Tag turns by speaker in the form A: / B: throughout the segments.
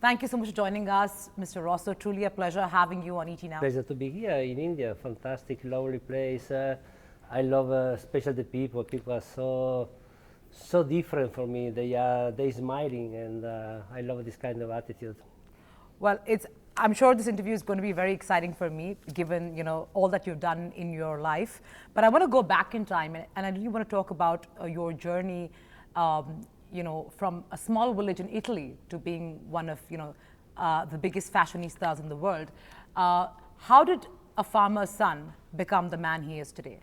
A: Thank you so much for joining us, Mr. Rosso. Truly a pleasure having you on ET Now.
B: Pleasure to be here in India. Fantastic, lovely place. I love especially the people. People are so different from me. They smiling, and I love this kind of attitude.
A: Well, I'm sure this interview is going to be very exciting for me, given all that you've done in your life. But I want to go back in time, and I really want to talk about your journey. From a small village in Italy to being one of the biggest fashionistas in the world. How did a farmer's son become the man he is today?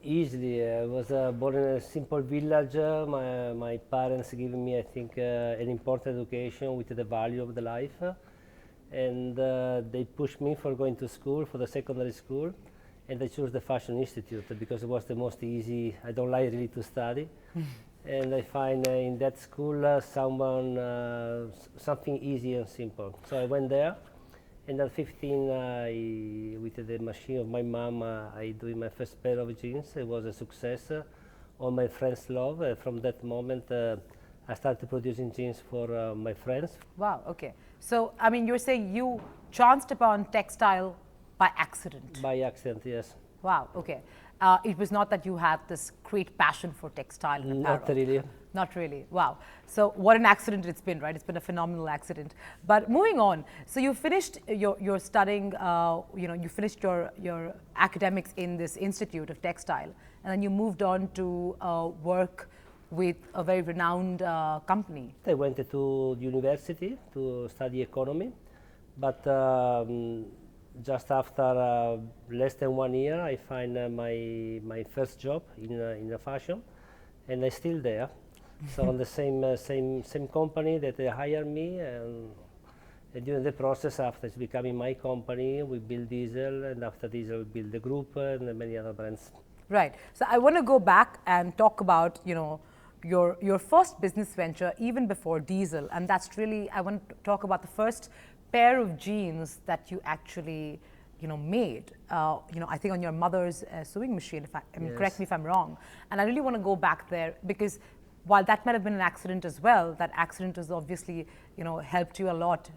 B: Easily. I was born in a simple village. My parents giving me, I think, an important education with the value of the life. And they pushed me for going to school, for the secondary school. And I chose the Fashion Institute because it was the most easy. I don't like really to study. And I find in that school something easy and simple. So I went there, and at 15, with the machine of my mom, I doing my first pair of jeans. It was a success. All my friends love. From that moment, I started producing jeans for my friends.
A: Wow. Okay. So I mean, you're saying you chanced upon textile by accident?
B: By accident, yes.
A: Wow. Okay. It was not that you had this great passion for textile and apparel.
B: Not really.
A: Not really. Wow. So what an accident it's been, right? It's been a phenomenal accident. But moving on, so you finished your studying, you finished your academics in this Institute of Textile, and then you moved on to work with a very renowned company.
B: I went to university to study economy, but just after less than 1 year, I find my first job in the fashion, and I'm still there. So on the same company that they hired me, and during the process, after it's becoming my company, we build Diesel, and after Diesel, we build the group and many other brands.
A: Right. So I want to go back and talk about your first business venture even before Diesel, and that's really, I want to talk about the first pair of jeans that you actually made, I think on your mother's sewing machine,
B: Yes.
A: Correct me if I'm wrong. And I really want to go back there because while that might have been an accident as well, that accident has obviously helped you a lot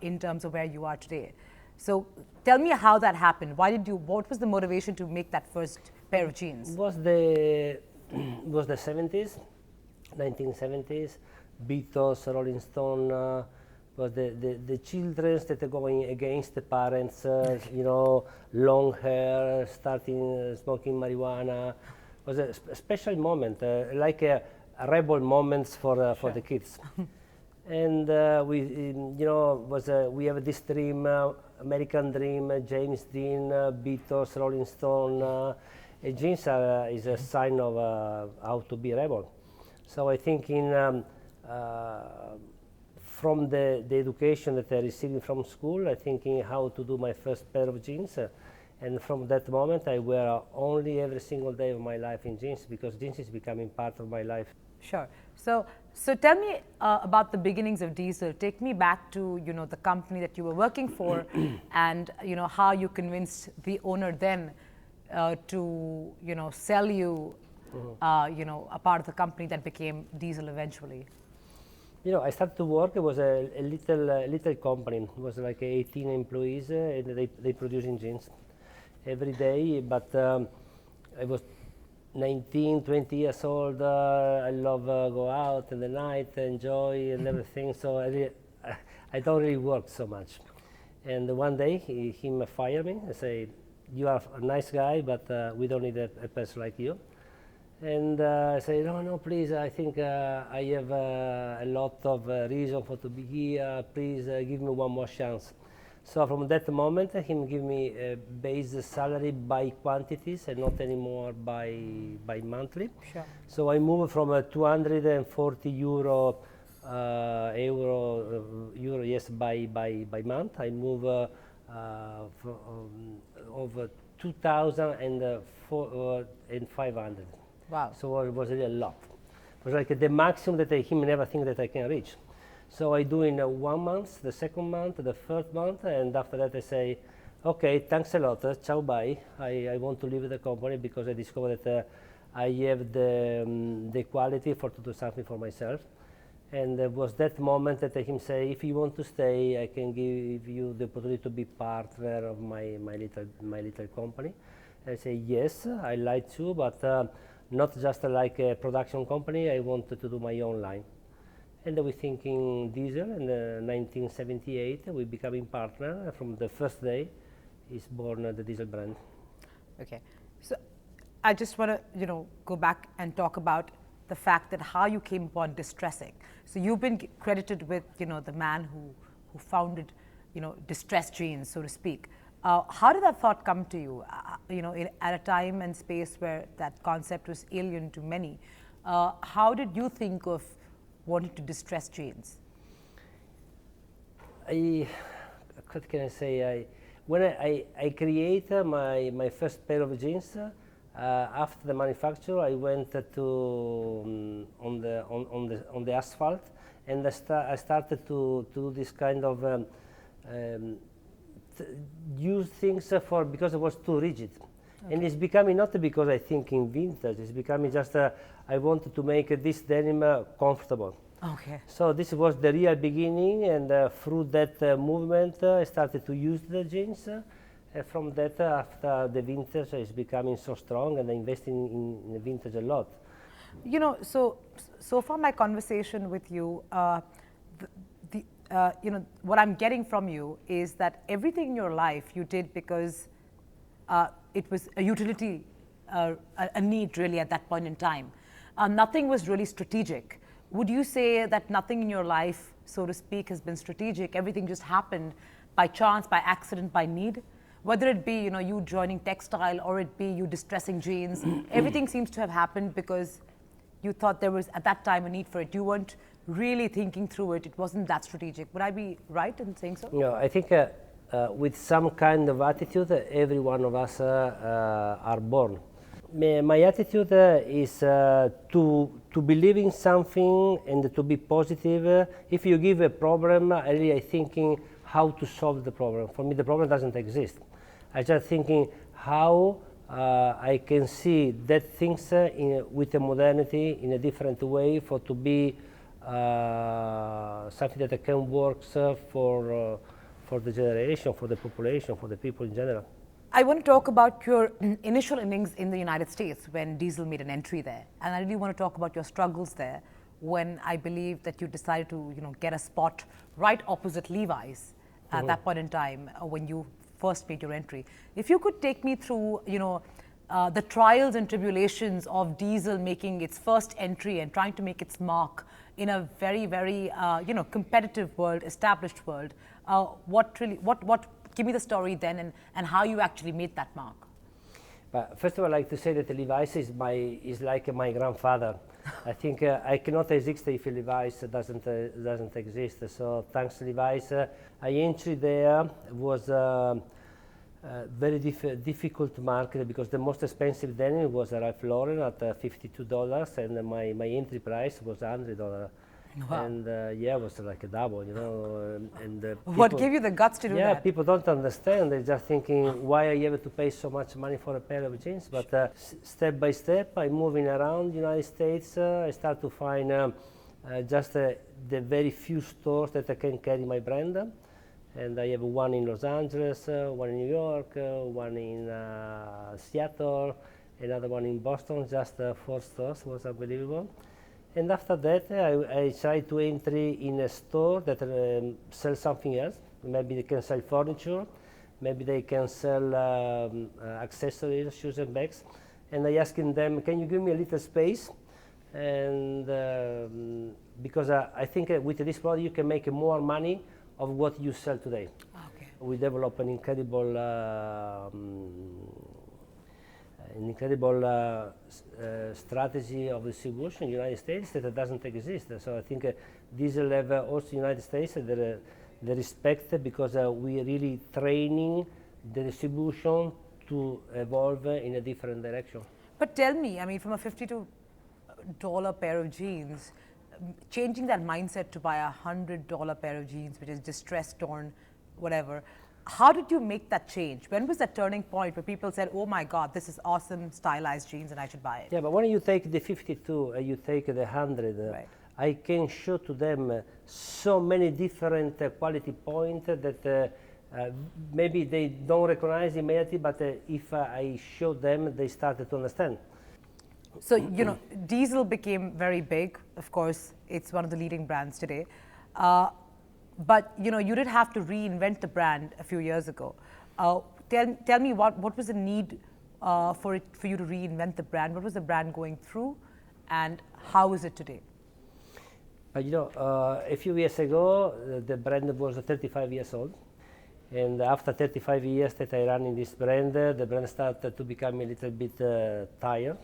A: in terms of where you are today. So tell me how that happened. What was the motivation to make that first pair of jeans?
B: It was the 70s, 1970s, Beatles, Rolling Stone, was the children that are going against the parents, long hair, starting smoking marijuana. It was a special moment, like a rebel moments for the kids. And we have this dream, American dream, James Dean, Beatles, Rolling Stone. Jeans is a sign of how to be rebel. So I think from the education that I received from school, I thinking how to do my first pair of jeans. And from that moment, I wear only every single day of my life in jeans because jeans is becoming part of my life.
A: Sure. So tell me about the beginnings of Diesel. Take me back to the company that you were working for, and how you convinced the owner then to sell you a part of the company that became Diesel eventually.
B: I started to work. It was a little company. It was like 18 employees, and they producing jeans every day. But I was 19, 20 years old. I love go out in the night, enjoy and everything. So I don't really work so much. And one day he fired me and said, "You are a nice guy, but we don't need a person like you." And I said, no, please, I think I have a lot of reason for to be here. Please give me one more chance. So from that moment, him give me a base salary by quantities and not anymore by monthly.
A: Sure.
B: So I moved from 240 euro, yes, by month. I move over 2,500.
A: Wow.
B: So it was really a lot. It was like the maximum that him never think that I can reach. So I do in 1 month, the second month, the third month, and after that I say, okay, thanks a lot, ciao, bye. I want to leave the company because I discovered that I have the quality to do something for myself. And there was that moment that him say, if you want to stay, I can give you the opportunity to be partner of my little company. I say, yes, I like to, but not just like a production company, I wanted to do my own line. And we thinking diesel, in 1978, we becoming partner. From the first day is born the diesel brand.
A: Okay, so I just want to, go back and talk about the fact that how you came upon distressing. So you've been credited with, the man who founded, distressed jeans, so to speak. How did that thought come to you? At a time and space where that concept was alien to many, how did you think of wanting to distress jeans?
B: What can I say? When I created my first pair of jeans, after the manufacture, I went to on the asphalt, and I started to do this kind of use things because it was too rigid. Okay. And it's becoming not because I think in vintage, it's becoming just I wanted to make this denim comfortable.
A: Okay.
B: So this was the real beginning, and through that movement, I started to use the jeans. From that, after the vintage is becoming so strong, and investing in the vintage a lot.
A: So far my conversation with you, what I'm getting from you is that everything in your life you did because it was a utility, a need really at that point in time. Nothing was really strategic. Would you say that nothing in your life, so to speak, has been strategic? Everything just happened by chance, by accident, by need? Whether it be, you joining textile or it be you distressing jeans, everything seems to have happened because you thought there was at that time a need for it. You weren't really thinking through it. It wasn't that strategic. Would I be right in saying so?
B: No, I think with some kind of attitude, every one of us are born. My attitude is to believe in something and to be positive. If you give a problem, I really thinking how to solve the problem. For me, the problem doesn't exist. I just thinking how I can see that things with the modernity in a different way for to be something that can work for the generation, for the population, for the people in general.
A: I want to talk about your initial innings in the United States when diesel made an entry there, and I really want to talk about your struggles there when I believe that you decided to get a spot right opposite Levi's at that point in time when you first made your entry. If you could take me through the trials and tribulations of diesel making its first entry and trying to make its mark in a very, very competitive world, established world. Give me the story then and how you actually made that mark.
B: First of all, I'd like to say that Levi's is like my grandfather. I think I cannot exist if Levi's doesn't exist. So thanks to Levi's, I entered there. It was a very difficult market because the most expensive denim was Ralph Lauren at $52, and my entry price was $100. Wow. And it was like a double,
A: what gave you the guts to do that?
B: Yeah, people don't understand. They're just thinking, why are you able to pay so much money for a pair of jeans? But step by step, I'm moving around the United States. I start to find just the very few stores that I can carry my brand. And I have one in Los Angeles, one in New York, one in Seattle, another one in Boston. Just 4 stores. Was unbelievable. And after that, I tried to enter in a store that sells something else. Maybe they can sell furniture, maybe they can sell accessories, shoes and bags. And I asked them, can you give me a little space? And because I think with this product you can make more money of what you sell today.
A: Okay.
B: We develop an incredible strategy of distribution in the United States that doesn't exist. So I think diesel have also United States the respect because we really training the distribution to evolve in a different direction.
A: But tell me, I mean, from a $52 pair of jeans, changing that mindset to buy a $100 pair of jeans, which is distressed, torn, whatever. How did you make that change? When was that turning point where people said, oh my God, this is awesome stylized jeans and I should buy it?
B: Yeah, but when you take the 52 and you take the 100,
A: right.
B: I can show to them so many different quality points that maybe they don't recognize immediately, but if I show them, they started to understand.
A: So, you know, Diesel became very big. Of course, it's one of the leading brands today. But, you know, you did have to reinvent the brand a few years ago. Tell me what was the need for you to reinvent the brand? What was the brand going through, and how is it today?
B: You know, a few years ago, the brand was 35 years old. And after 35 years that I ran in this brand, the brand started to become a little bit tired.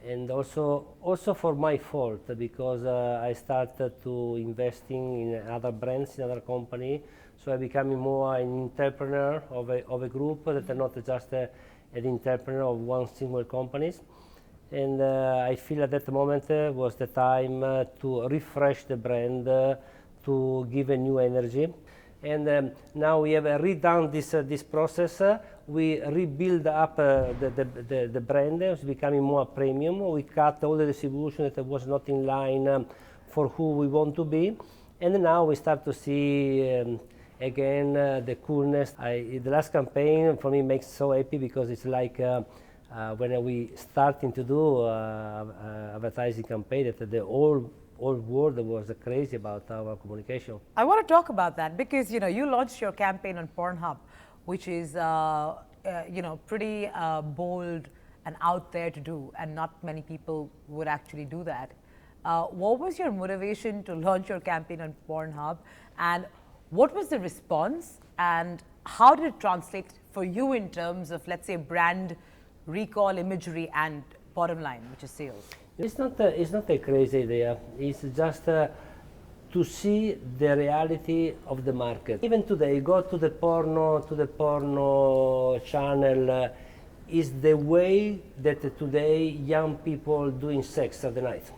B: And also for my fault, because I started to investing in other brands, in other company. So I became more an entrepreneur of a group that are not just an entrepreneur of one single company. And I feel at that moment was the time to refresh the brand, to give a new energy. And now we have redone this process. We rebuild up the brand. It's becoming more premium. We cut all the distribution that was not in line for who we want to be. And now we start to see again the coolness. The last campaign for me makes so happy because it's like when we starting to do advertising campaign that the whole world was crazy about our communication.
A: I want to talk about that because, you know, you launched your campaign on Pornhub, which is, you know, pretty bold and out there to do, and not many people would actually do that. What was your motivation to launch your campaign on Pornhub, and what was the response, and how did it translate for you in terms of, let's say, brand recall, imagery, and bottom line, which is sales?
B: It's not a crazy idea. It's just to see the reality of the market. Even today, go to the porno channel. Is the way that today young people doing sex at the night.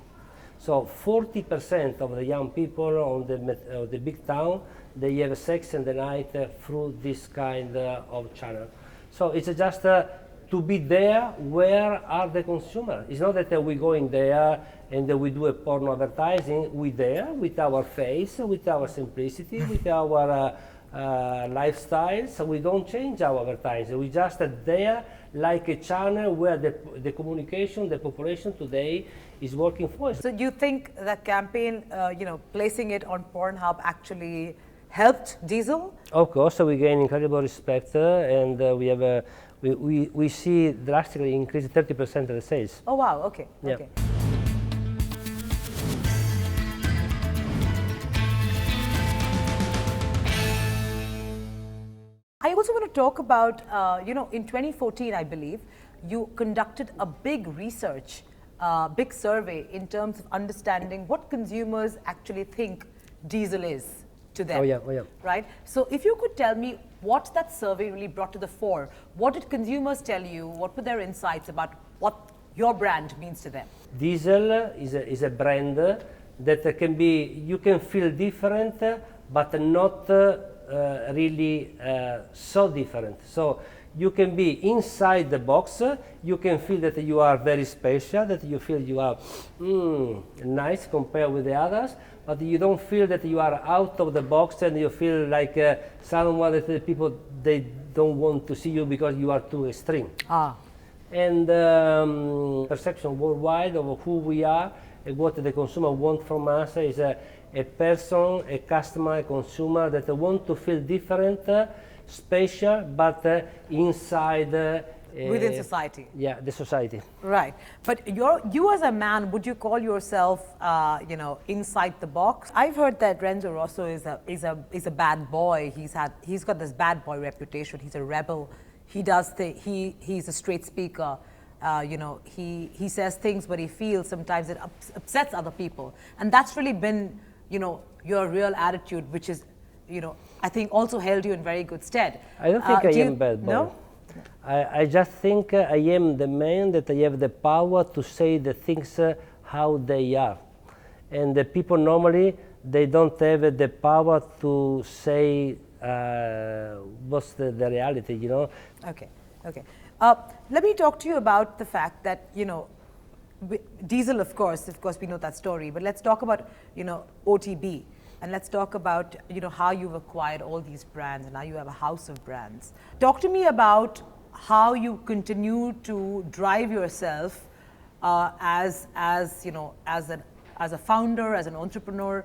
B: So 40% of the young people on the big town, they have sex in the night through this kind of channel. So it's just to be there where are the consumers. It's not that we go in there and we do a porno advertising. We're there with our face, with our simplicity, with our lifestyle. So we don't change our advertising. We just there like a channel where the communication, the population today is working for us.
A: So do you think that campaign, you know, placing it on Pornhub actually helped Diesel?
B: Of course, so we gain incredible respect and we have we see drastically increase 30% of the sales.
A: Oh wow, okay.
B: Yeah.
A: Okay. I also want to talk about, you know, in 2014, I believe, you conducted a big research, big survey in terms of understanding what consumers actually think Diesel is to them.
B: Oh yeah.
A: Right? So if you could tell me what that survey really brought to the fore, what did consumers tell you, what were their insights about what your brand means to them?
B: Diesel is a brand that can be, you can feel different, but not really so different. So you can be inside the box, you can feel that you are very special, that you feel you are nice compared with the others, but you don't feel that you are out of the box and you feel like someone that the people, they don't want to see you because you are too extreme. And perception worldwide of who we are and what the consumer wants from us is a person, a customer, a consumer that want to feel different, special, but inside
A: within society.
B: Yeah, the society.
A: Right, but you as a man, would you call yourself, you know, inside the box? I've heard that Renzo Rosso is a bad boy. He's got this bad boy reputation. He's a rebel. He does he's a straight speaker. You know, he says things, but he feels sometimes it upsets other people, and that's really been, you know, your real attitude, which is, you know, I think also held you in very good stead.
B: I don't think I am bad boy.
A: No?
B: I just think I am the man that I have the power to say the things how they are. And the people normally, they don't have the power to say what's the reality, you know.
A: Okay, okay. Let me talk to you about the fact that, you know, Diesel, of course, we know that story. But let's talk about, OTB, and let's talk about, how you've acquired all these brands, and now you have a house of brands. Talk to me about how you continue to drive yourself as a founder, as an entrepreneur,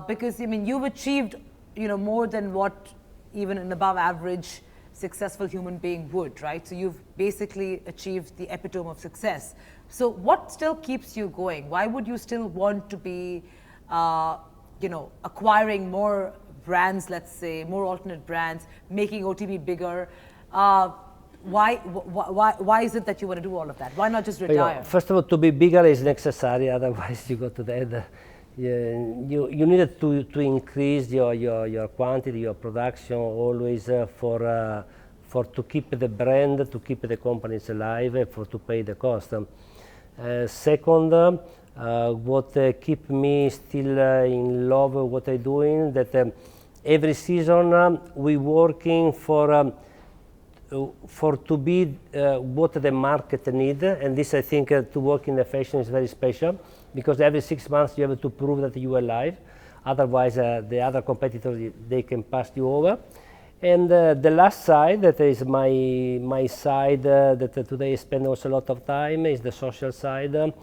A: because you've achieved, more than what even an above average successful human being would, right? So you've basically achieved the epitome of success. So what still keeps you going? Why would you still want to be, acquiring more brands, let's say, more alternate brands, making OTB bigger? Why is it that you want to do all of that? Why not just retire?
B: First of all, to be bigger is necessary, otherwise you go to the end. You needed to increase your quantity, your production, always for to keep the brand, to keep the companies alive, to pay the cost. Second, what keep me still in love with what I'm doing, that every season we working for to be what the market need, and this I think to work in the fashion is very special, because every 6 months you have to prove that you are alive, otherwise the other competitors, they can pass you over. And the last side, that is my side that today I spend also a lot of time, is the social side,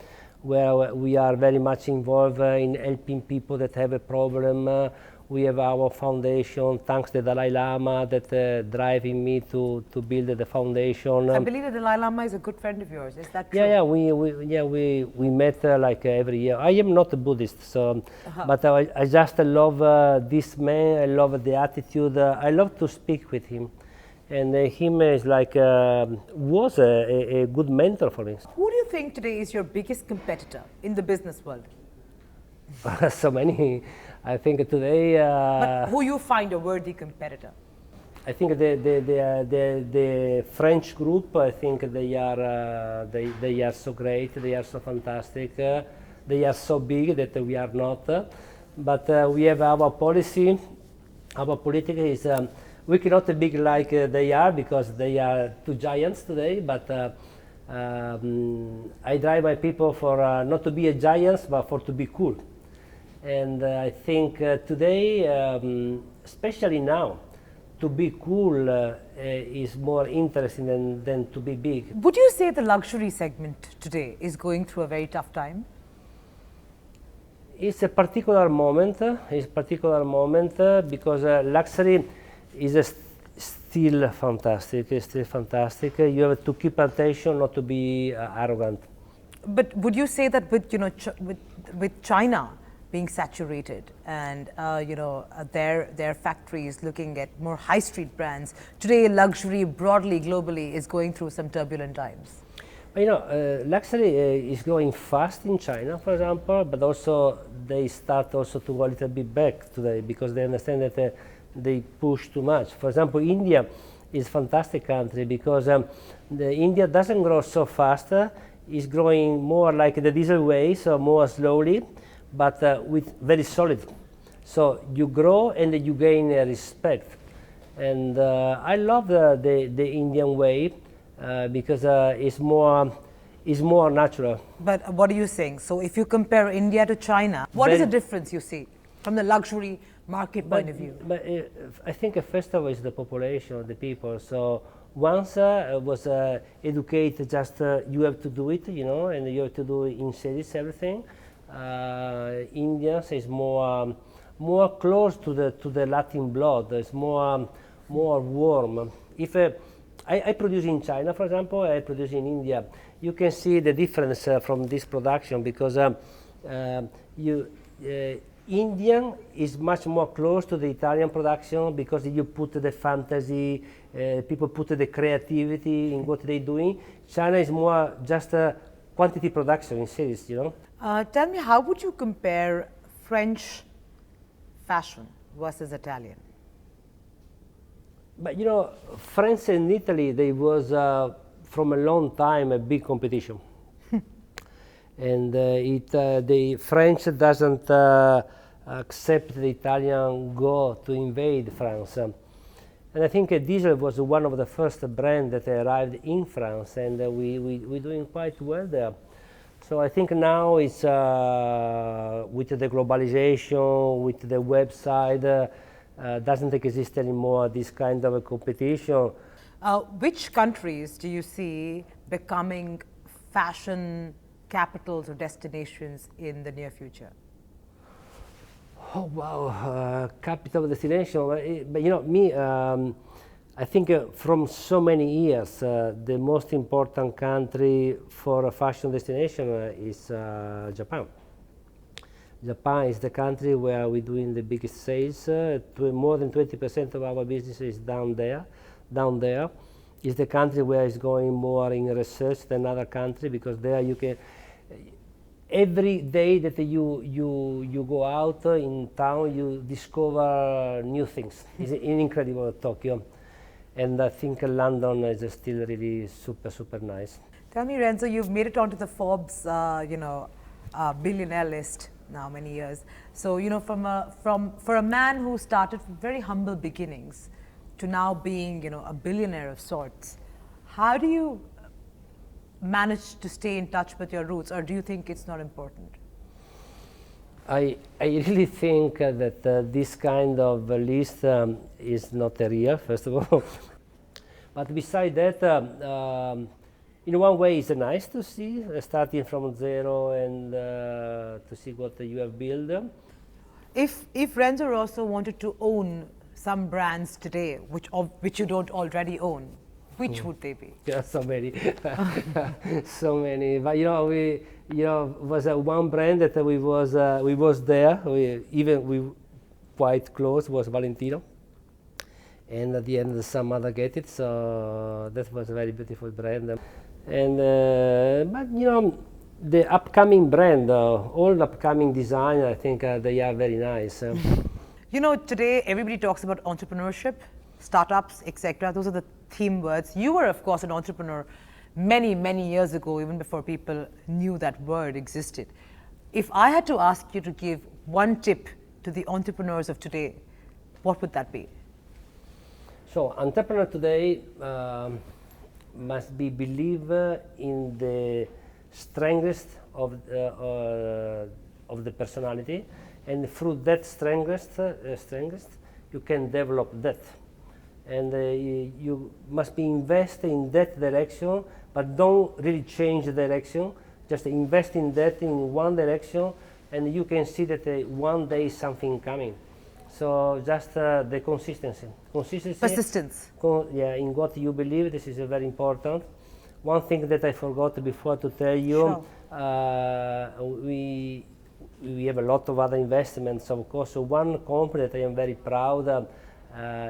B: where we are very much involved in helping people that have a problem. We have our foundation, thanks to the Dalai Lama, that driving me to build the foundation.
A: I believe the Dalai Lama is a good friend of yours. Is that true?
B: Yeah, we met like every year. I am not a Buddhist, so, but I just love this man. I love the attitude. I love to speak with him, and him is like was a good mentor for me.
A: Who do you think today is your biggest competitor in the business world?
B: So many. I think today.
A: But who you find a worthy competitor?
B: I think the French group. I think they are so great. They are so fantastic. They are so big that we are not. But we have our policy. Our politic is we cannot be big like they are, because they are two giants today. But I drive my people for not to be a giants, but for to be cool. And I think today, especially now, to be cool is more interesting than to be big.
A: Would you say the luxury segment today is going through a very tough time?
B: It's a particular moment. Because luxury is still fantastic. It's still fantastic. You have to keep attention, not to be arrogant.
A: But would you say that with China being saturated, and their factories looking at more high street brands, today luxury broadly globally is going through some turbulent times?
B: Luxury is going fast in China, for example, but also they start also to go a little bit back today, because they understand that they push too much. For example, India is a fantastic country, because India doesn't grow so fast. It's growing more like the diesel way, so more slowly, but with very solid. So you grow and you gain respect. And I love the Indian way, because it's more natural.
A: But what are you saying? So if you compare India to China, what is the difference you see from the luxury market point of view?
B: But I think first of all is the population, the people. So once was educated, just you have to do it, and you have to do it in cities, everything. Indians is more close to the Latin blood. It's more warm. If I produce in China, for example, I produce in India, you can see the difference from this production, because Indian is much more close to the Italian production, because you put the fantasy, people put the creativity in what they're doing. China is more just quantity production in cities,
A: Tell me, how would you compare French fashion versus Italian?
B: But France and Italy, they was from a long time a big competition. And the French doesn't accept the Italian go to invade France. And I think Diesel was one of the first brands that arrived in France, and we're doing quite well there. So I think now it's with the globalization, with the website, doesn't exist anymore this kind of a competition.
A: Which countries do you see becoming fashion capitals or destinations in the near future?
B: Oh wow, capital destination. But you know, me, I think from so many years, the most important country for a fashion destination is Japan. Japan is the country where we're doing the biggest sales. More than 20% of our business is down there. Down there is the country where it's going more in research than other country, because there you can. Every day that you go out in town, you discover new things. It's incredible, Tokyo. And I think London is still really super nice.
A: Tell me, Renzo, you've made it onto the Forbes, billionaire list now many years. So, you know, for a man who started from very humble beginnings to now being, you know, a billionaire of sorts, how do you manage to stay in touch with your roots, or do you think it's not important?
B: I really think that this kind of list is not real, first of all. But beside that, in one way it's nice to see, starting from zero and to see what you have built.
A: If Renzo Rosso wanted to own some brands today, which you don't already own, which would they be?
B: Yeah, so many, so many. But you know, was one brand that we was there. We quite close was Valentino, and at the end some other get it. So that was a very beautiful brand. And but you know, the upcoming brand, all the upcoming design, I think they are very nice.
A: You know, today everybody talks about entrepreneurship, startups, etc. Those are the theme words. You were, of course, an entrepreneur many years ago, even before people knew that word existed. If I had to ask you to give one tip to the entrepreneurs of today, what would that be?
B: So, entrepreneur today must be believer in the strength of the personality, and through that strength, you can develop that. And you must be invested in that direction, but don't really change the direction. Just invest in that in one direction, and you can see that one day something coming. So just the consistency.
A: Persistence.
B: Yeah, in what you believe, this is very important. One thing that I forgot before to tell you, sure. We have a lot of other investments, of course. So one company that I am very proud of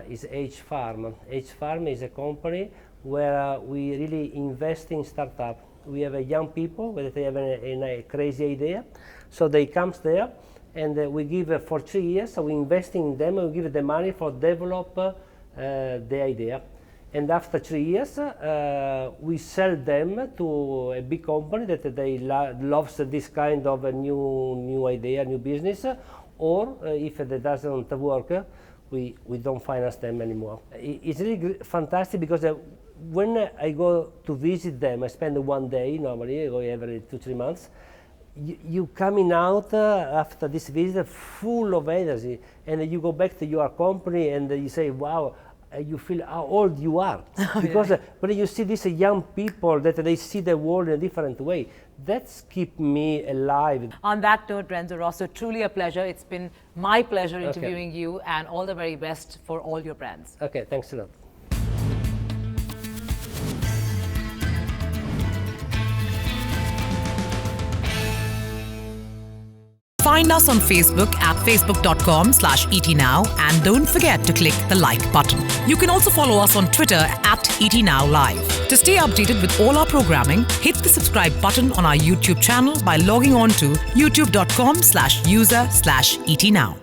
B: is H-Farm. H-Farm is a company where we really invest in startup. We have young people where they have a crazy idea, so they come there, and we give for 3 years. So we invest in them, and we give the money for develop the idea. And after 3 years, we sell them to a big company that they loves this kind of a new idea, new business, or if it doesn't work, we don't finance them anymore. It's really fantastic because when I go to visit them, I spend 1 day, normally I go every 2-3 months. You coming out after this visit full of energy, and you go back to your company and you say, wow, you feel how old you are. Because when you see these young people that they see the world in a different way, that's keep me alive.
A: On that note, Renzo Rosso, truly a pleasure. It's been my pleasure interviewing you, and all the very best for all your brands.
B: Okay, thanks a lot.
C: Find us on Facebook at facebook.com/etnow, and don't forget to click the like button. You can also follow us on Twitter at etnowlive. To stay updated with all our programming, hit the subscribe button on our YouTube channel by logging on to youtube.com/user/etnow.